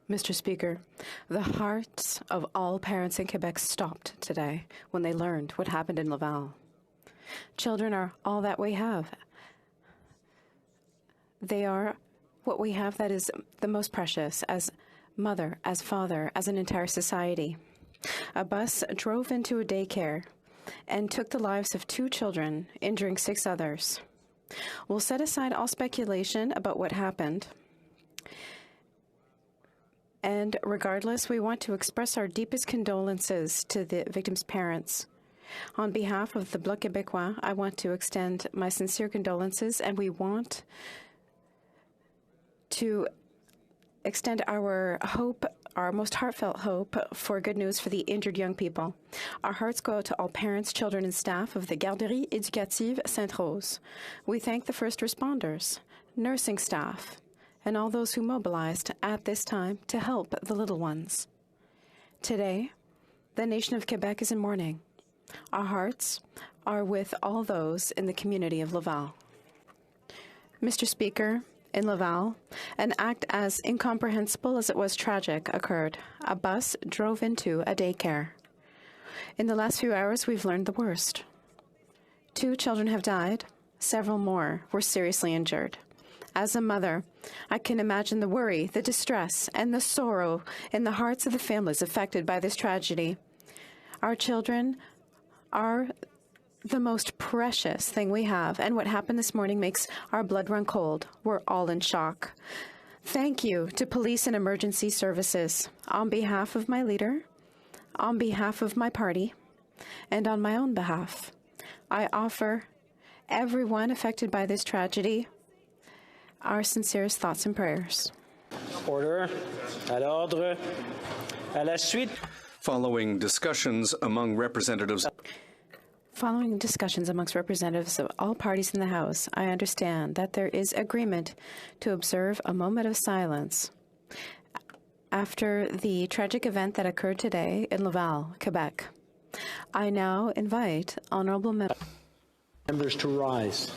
Mr. Speaker, the hearts of all parents in Quebec stopped today when they learned what happened in Laval. Children are all that we have. They are what we have that is the most precious as mother, as father, as an entire society. A bus drove into a daycare and took the lives of 2 children, injuring 6 others. We'll set aside all speculation about what happened. And regardless, we want to express our deepest condolences to the victims' parents. On behalf of the Bloc Quebecois, I want to extend my sincere condolences, and we want to extend our hope, our most heartfelt hope for good news for the injured young people. Our hearts go out to all parents, children, and staff of the Garderie, éducative Sainte-Rose. We thank the first responders, nursing staff, and all those who mobilized at this time to help the little ones. Today, the nation of Quebec is in mourning. Our hearts are with all those in the community of Laval. Mr. Speaker, in Laval, an act as incomprehensible as it was tragic occurred. A bus drove into a daycare. In the last few hours, we've learned the worst. 2 children have died. Several more were seriously injured. As a mother, I can imagine the worry, the distress, and the sorrow in the hearts of the families affected by this tragedy. Our children are the most precious thing we have, and what happened this morning makes our blood run cold. We're all in shock. Thank you to police and emergency services. On behalf of my leader, on behalf of my party, and on my own behalf, I offer everyone affected by this tragedy our sincerest thoughts and prayers. Order. À l'ordre. À la suite. Following discussions amongst representatives of all parties in the House, I understand that there is agreement to observe a moment of silence after the tragic event that occurred today in Laval, Quebec. I now invite honourable members to rise.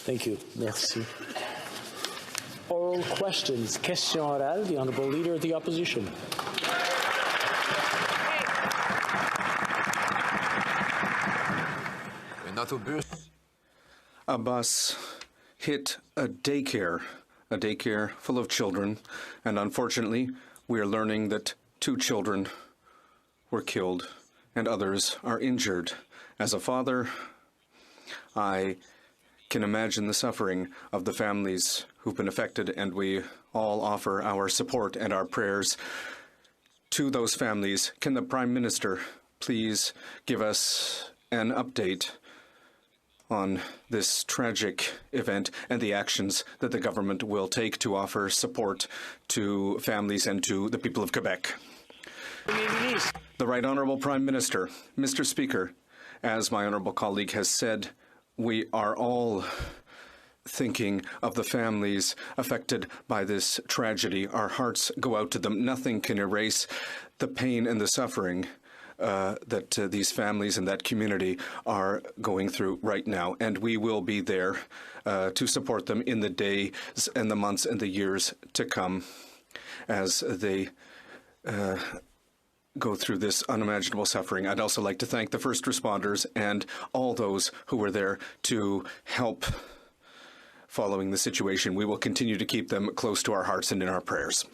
Thank you. Merci. Oral questions. Question orale. The Honourable Leader of the Opposition. A bus hit a daycare full of children, and unfortunately, we are learning that 2 children were killed and others are injured. As a father, I can imagine the suffering of the families who've been affected, and we all offer our support and our prayers to those families. Can the Prime Minister please give us an update on this tragic event and the actions that the government will take to offer support to families and to the people of Quebec? The Right Honourable Prime Minister. Mr. Speaker, as my honourable colleague has said, we are all thinking of the families affected by this tragedy. Our hearts go out to them. Nothing can erase the pain and the suffering that these families and that community are going through right now. And we will be there to support them in the days and the months and the years to come as they go through this unimaginable suffering. I'd also like to thank the first responders and all those who were there to help following the situation. We will continue to keep them close to our hearts and in our prayers.